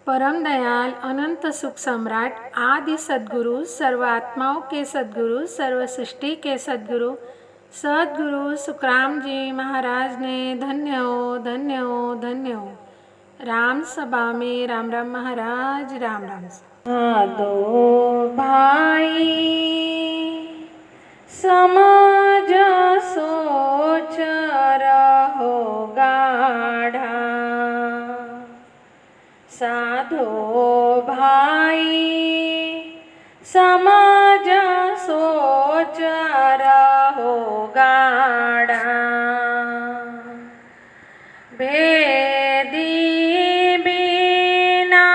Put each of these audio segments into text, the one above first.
परम दयाल अनंत सुख सम्राट आदि सद्गुरु, सर्व आत्माओं के सद्गुरु, सर्व सृष्टि के सद्गुरु सद्गुरु सुखराम जी महाराज ने धन्य हो, धन्य हो, धन्य हो। राम सभा में राम राम महाराज, राम राम। दो भाई समाज सोच रहो गाढ़ा, साधो भाई समाज सोच रहो गाढ़ा, भेदी बिना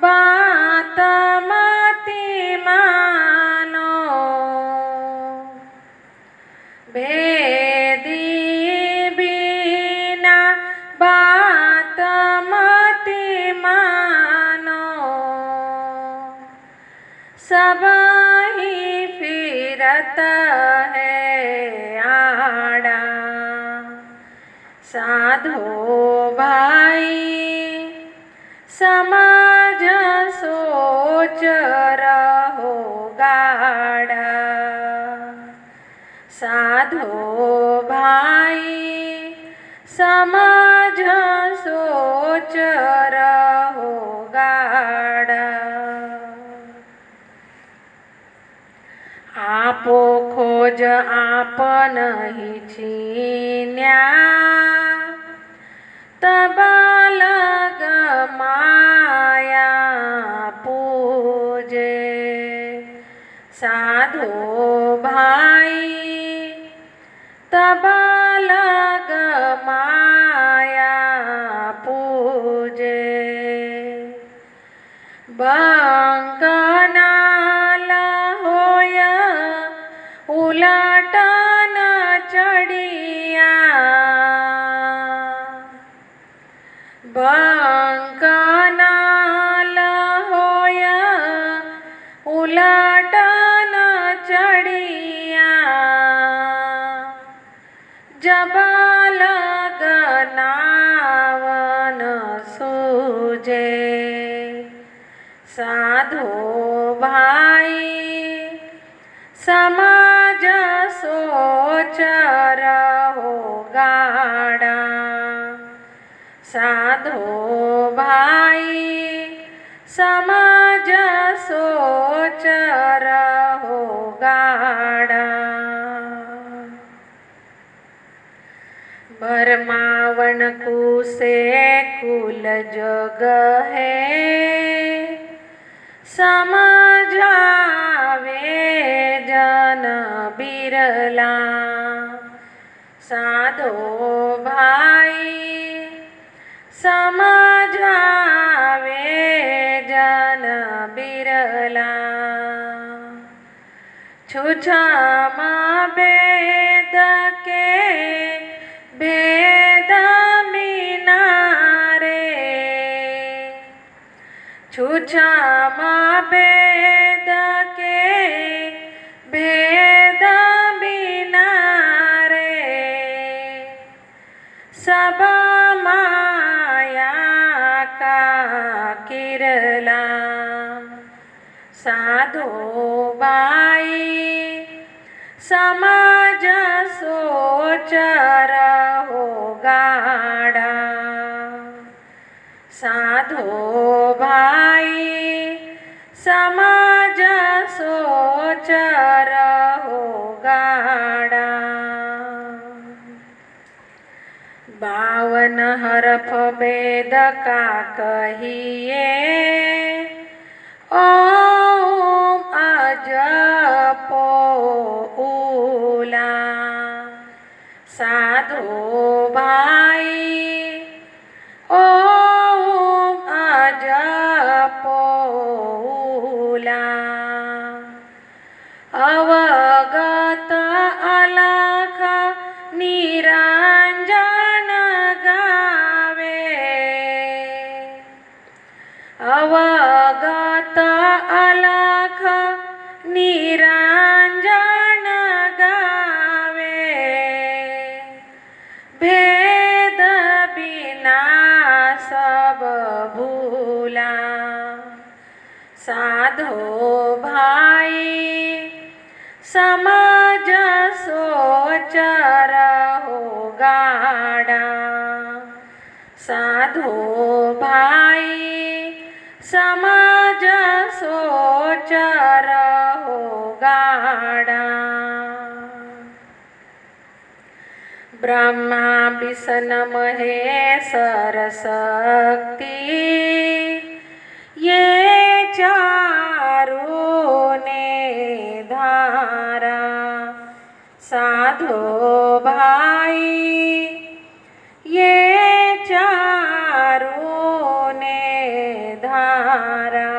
बात मति मानो, भेदी बिना बात मति मानो, सब ही फिरत है आड़ा, साधो भाई समाज सोच रहो गाढ़ा, साधो भाई समाज सोच रहो गाढ़ा। आपो खोज आपन ही छीन्या, तब लग माया पूजे, साधो भाई तब लग माया पूजे, बंकनाल होय उलटन चढ़िया, बंकनाल होय उलटन चढ़िया, जब लगनावन सूझे, साधो भाई समाज सोच रहो गाढ़ा, साधो भाई समाज सोच रहो गाढ़ा। भरमावन कुसे कुल जग है, समझावे जन बिरला, साधो भाई समझावे जन बिरला, छुछमा वेद के भेद मिनारे, छुछमा वेद के भेद बिनारे, सब माया का किरला, साधो भाई समाज सोच रहो गाढ़ा, साधो भाई समाज सोच रहो गाढ़ा। 52 हरफ वेद का कहिए, ओम अजपो उला, साधो भाई ओम अजपो उला, अवगत अलख निरंजन गावे, अवगत अलख निरंजन गावे, भेद बिना सब भूला। साधो भाई समाज सोच रहो गाड़ा। साधो भाई समाज सोच रहो गाड़ा। ब्रह्मा विष्णु महेश्वर शक्ति ये चारों ने धारा। साधो भाई ये चारों ने धारा।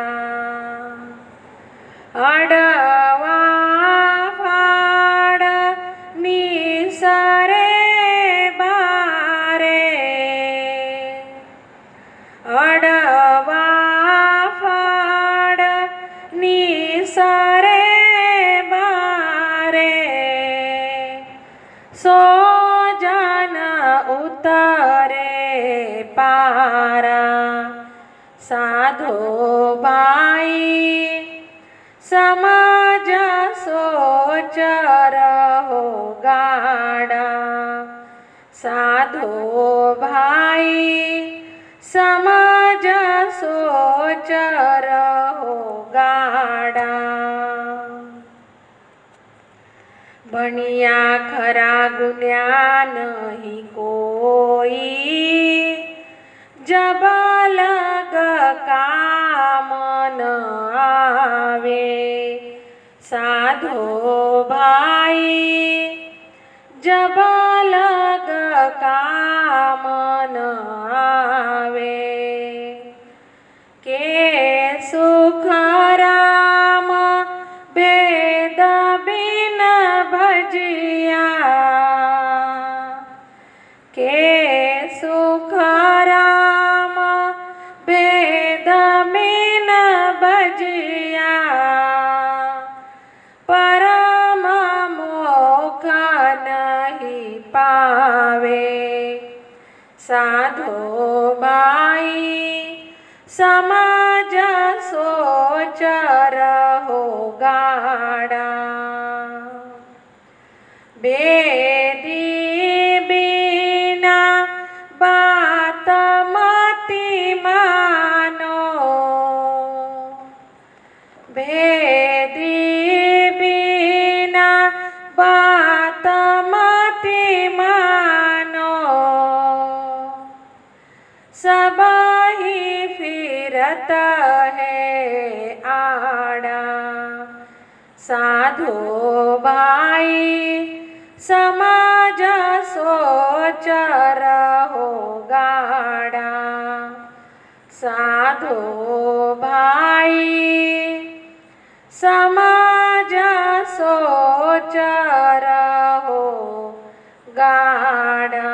अडवा फाड़ निसरे बारे। अडवा फाड़ निसरे बारे। सो जन उतरे पारा। साधो भाई समाज सोच रहो गाड़ा। साधो भाई समाज सोच रहो गाड़ा। भणिया खरा गुन्या नहीं कोई जब लग काम न आवे। साधो भाई जब लग काम न आवे। के सुख राम भेद बिन भजिया। के सुख राम भेद बिन भजिया। परम मोक्ष नहीं पावे। साधो भाई समाज सोच रहो गाड़ा। बेदी बिना बात मति मानो। भेदी बिना बात मति मानो। सब ही फिरत है आड़ा। साधो भाई समाज सोच रहो गाड़ा। साधो भाई समाज सोच रहो गाड़ा।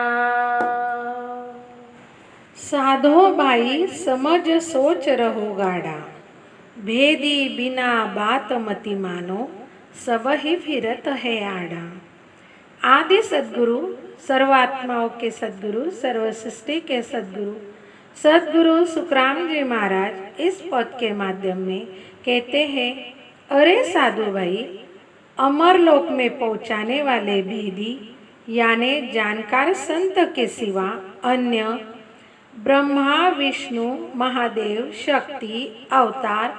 साधो भाई समझ सोच रहो गाड़ा। भेदी बिना बात मति मानो। सब ही फिरत है आड़ा। आदि सद्गुरु सर्वात्माओं के सद्गुरु सर्व सृष्टि के सद्गुरु सद्गुरु सुखराम जी महाराज इस पद के माध्यम में कहते हैं, अरे साधु भाई, अमरलोक में पहुंचाने वाले भेदी यानी जानकार संत के सिवा अन्य ब्रह्मा विष्णु महादेव शक्ति अवतार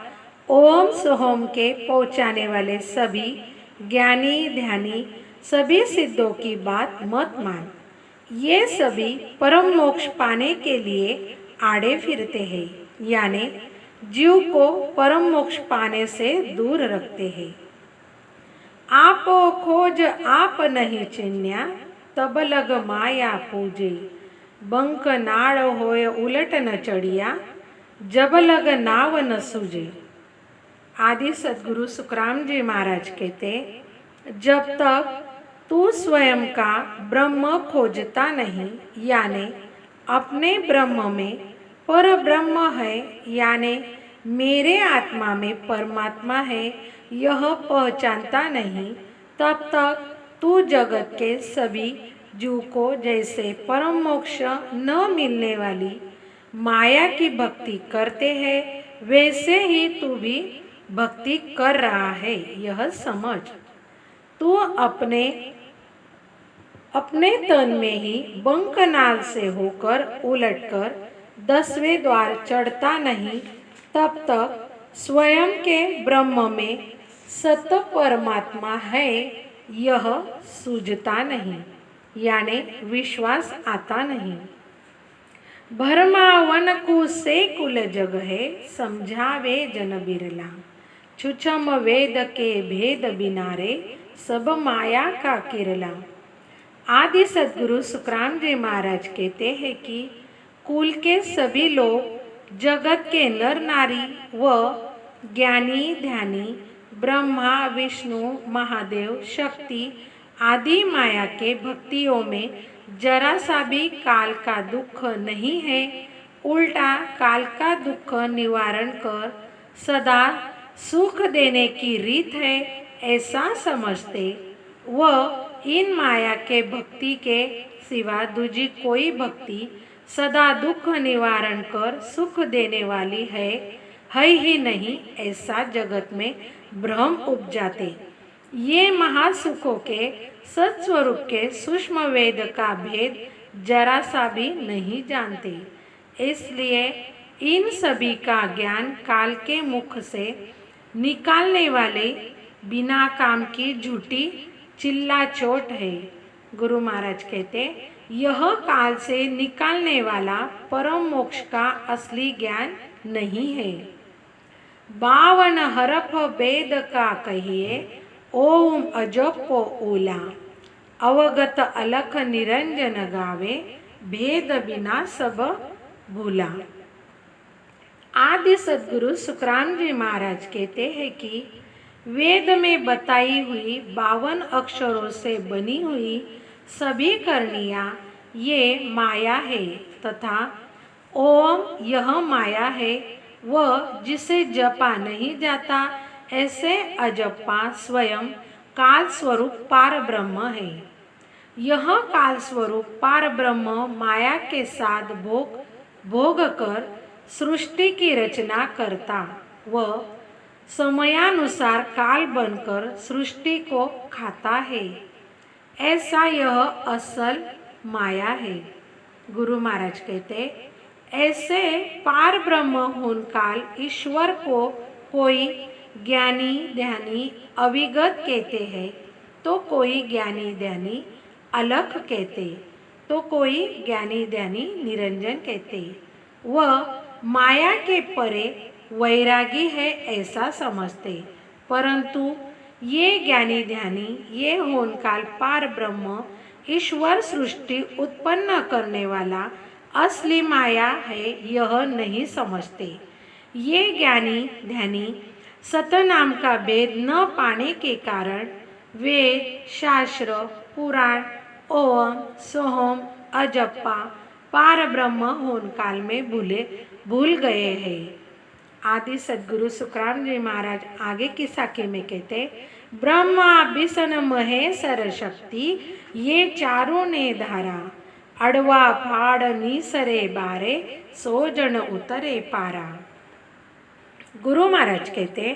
ओम सोहम के पहुंचाने वाले सभी ज्ञानी ध्यानी सभी सिद्धों की बात मत मान। ये सभी परम मोक्ष पाने के लिए आड़े फिरते हैं, यानी जीव को परम मोक्ष पाने से दूर रखते हैं। आपो खोज आप नहीं चिन्या, तब लग माया पूजे। बंक नाड़ होय उलट न चढ़िया, जब लग नाव न सूझे। आदि सद्गुरु सुखराम जी महाराज कहते, जब तक तू स्वयं का ब्रह्म खोजता नहीं, यानी अपने ब्रह्म में पर ब्रह्म है, यानी मेरे आत्मा में परमात्मा है, यह पहचानता नहीं, तब तक तू जगत के सभी जीव को जैसे परम मोक्ष न मिलने वाली माया की भक्ति करते हैं वैसे ही तू भी भक्ति कर रहा है, यह समझ। तू अपने तन में ही बंकनाल से होकर उलटकर 10वें द्वार चढ़ता नहीं, तब तक स्वयं के ब्रह्म में सत परमात्मा है यह सूझता नहीं, यानी विश्वास आता नहीं। भरमावन कुसे कुल जग है, समझावे जन बिरला। छुछम वेद के भेद बिनारे, सब माया का किरला। आदि सद्गुरु सुखराम जी महाराज कहते हैं कि कुल के सभी लोग जगत के नर नारी व ज्ञानी ध्यानी ब्रह्मा विष्णु महादेव शक्ति आदि माया के भक्तियों में जरा सा भी काल का दुख नहीं है, उल्टा काल का दुख निवारण कर सदा सुख देने की रीत है ऐसा समझते व इन माया के भक्ति के सिवा दूजी कोई भक्ति सदा दुख निवारण कर सुख देने वाली है ही नहीं, ऐसा जगत में भ्रम उपजाते। ये महासुखों के सत्स्वरूप के सूक्ष्म वेद का भेद जरा सा भी नहीं जानते, इसलिए इन सभी का ज्ञान काल के मुख से निकालने वाले बिना काम की झूठी चिल्ला चोट है। गुरु महाराज कहते यह काल से निकालने वाला परम मोक्ष का असली ज्ञान नहीं है। 52 हरफ वेद का कहिए, ओम अजपो ओला। अवगत अलख निरंजन गावे, भेद बिना सब भूला। आदि सद्गुरु सुखराम जी महाराज कहते हैं कि वेद में बताई हुई 52 अक्षरों से बनी हुई सभी करनियाँ ये माया है तथा ओम यह माया है, वह जिसे जपा नहीं जाता ऐसे अजपा स्वयं काल स्वरूप पार ब्रह्म है। यह काल स्वरूप पार ब्रह्म माया के साथ भोग कर सृष्टि की रचना करता व समयानुसार काल बनकर सृष्टि को खाता है, ऐसा यह असल माया है। गुरु महाराज कहते ऐसे पार ब्रह्म होन काल ईश्वर को कोई ज्ञानी ध्यानी अविगत कहते हैं, तो कोई ज्ञानी ध्यानी अलख कहते, तो कोई ज्ञानी ध्यानी निरंजन कहते। वह माया के परे वैरागी है ऐसा समझते, परंतु ये ज्ञानी ध्यानी ये होनकाल पार ब्रह्म ईश्वर सृष्टि उत्पन्न करने वाला असली माया है यह नहीं समझते। ये ज्ञानी ध्यानी सतनाम का भेद न पाने के कारण वेद शास्त्र पुराण ओम सोहम अजप्पा पार ब्रह्म होनकाल में भूल गए हैं। आदि सद्गुरु सुखराम जी महाराज आगे की साखी में कहते ब्रह्मा विष्णु महेश्वर शक्ति ये चारों ने धारा, अड़वा फाड़ नीसरे बारे, सो जन उतरे पारा। गुरु महाराज कहते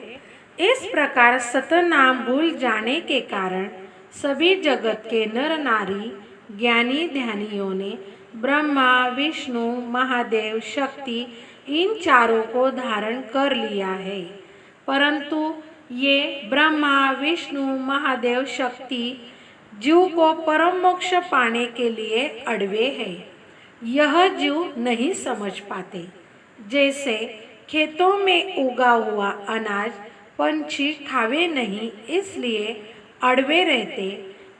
इस प्रकार सतनाम भूल जाने के कारण सभी जगत के नर नारी ज्ञानी ध्यानियों ने ब्रह्मा विष्णु महादेव शक्ति इन चारों को धारण कर लिया है, परंतु ये ब्रह्मा विष्णु महादेव शक्ति जीव को परम मोक्ष पाने के लिए अड़वे हैं। यह जीव नहीं समझ पाते। जैसे खेतों में उगा हुआ अनाज पंछी खावे नहीं इसलिए अड़वे रहते,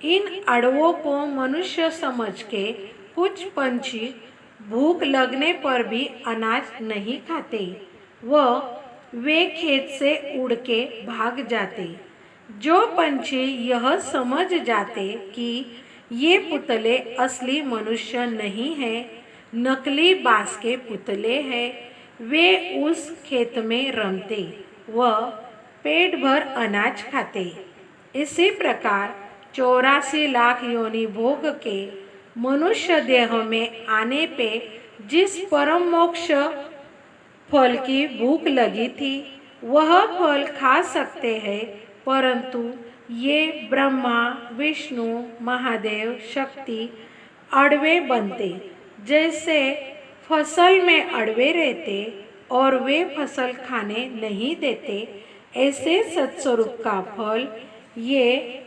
इन अड़वों को मनुष्य समझ के कुछ पंछी भूख लगने पर भी अनाज नहीं खाते व वे खेत से उड़ के भाग जाते। जो पंछी यह समझ जाते कि ये पुतले असली मनुष्य नहीं हैं, नकली बांस के पुतले हैं, वे उस खेत में रमते व पेट भर अनाज खाते। इसी प्रकार 84 लाख योनि भोग के मनुष्य देह में आने पे जिस परम मोक्ष फल की भूख लगी थी वह फल खा सकते हैं, परंतु ये ब्रह्मा विष्णु महादेव शक्ति अड़वे बनते। जैसे फसल में अड़वे रहते और वे फसल खाने नहीं देते, ऐसे सत्स्वरूप का फल ये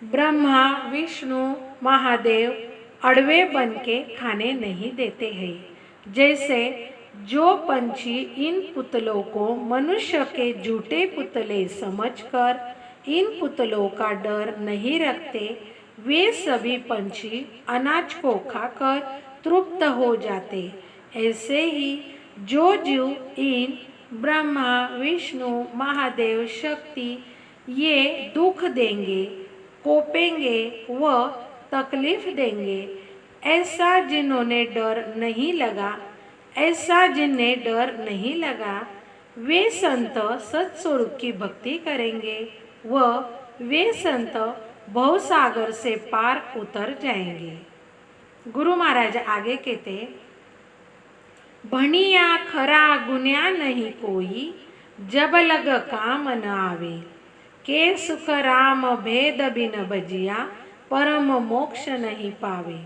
ब्रह्मा विष्णु महादेव अड़वे बन के खाने नहीं देते हैं। जैसे जो पंछी इन पुतलों को मनुष्य के झूठे पुतले समझकर इन पुतलों का डर नहीं रखते, वे सभी पंछी अनाज को खाकर तृप्त हो जाते। ऐसे ही जो जीव इन ब्रह्मा विष्णु महादेव शक्ति ये दुख देंगे, कोपेंगे व तकलीफ देंगे, ऐसा जिन्हें डर नहीं लगा वे संत सत्स्वरूप की भक्ति करेंगे व वे संत भवसागर से पार उतर जाएंगे। गुरु महाराज आगे कहते, भणिया खरा गुन्या नहीं कोई, जब लग काम न आवे, के सुख राम भेद बिन भजिया, परम मोक्ष नहीं पावे।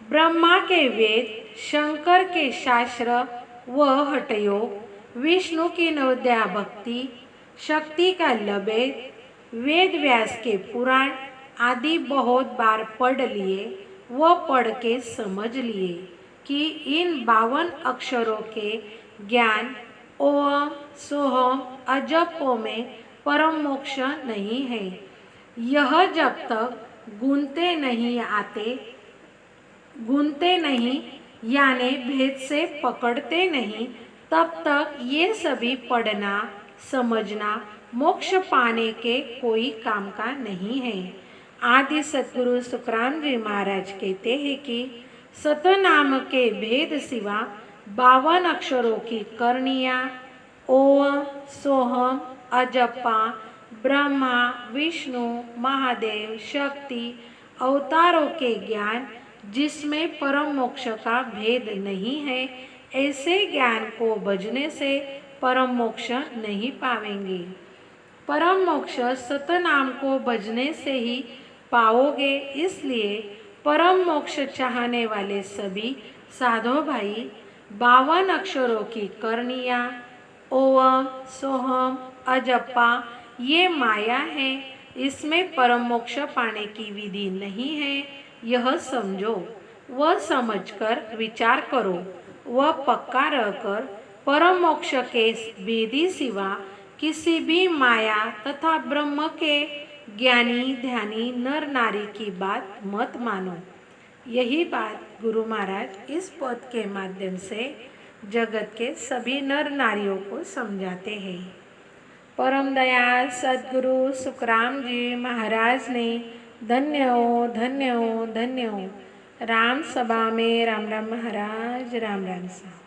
ब्रह्मा के वेद, शंकर के शास्त्र व हठयोग, विष्णु की नवद्या भक्ति, शक्ति का लबेद, वेद व्यास के पुराण आदि बहुत बार पढ़ लिए व पढ़ के समझ लिए कि इन 52 अक्षरों के ज्ञान ओम सोहम अजपों में परम मोक्ष नहीं है। यह जब तक गुनते नहीं यानी भेद से पकड़ते नहीं, तब तक ये सभी पढ़ना समझना मोक्ष पाने के कोई काम का नहीं है। आदि सद्गुरु सुखराम जी महाराज कहते हैं कि सतनाम के भेद सिवा 52 अक्षरों की करनिया ओम सोहम अजपा ब्रह्मा विष्णु महादेव शक्ति अवतारों के ज्ञान, जिसमें परम मोक्ष का भेद नहीं है, ऐसे ज्ञान को भजने से परम मोक्ष नहीं पावेंगे। परम मोक्ष सतनाम को भजने से ही पाओगे। इसलिए परम मोक्ष चाहने वाले सभी साधो भाई 52 अक्षरों की करनिया ओम सोहम अजपा ये माया है, इसमें परम मोक्ष पाने की विधि नहीं है। यह समझो व समझकर विचार करो व पक्का रहकर परम मोक्ष के भेदी सिवा किसी भी माया तथा ब्रह्म के ज्ञानी ध्यानी नर नारी की बात मत मानो। यही बात गुरु महाराज इस पद के माध्यम से जगत के सभी नर नारियों को समझाते हैं। परम दयाल सद्गुरु सुखराम जी महाराज ने धन्य हो धन्य हो धन्य हो। राम सभा में राम राम महाराज, राम राम सा।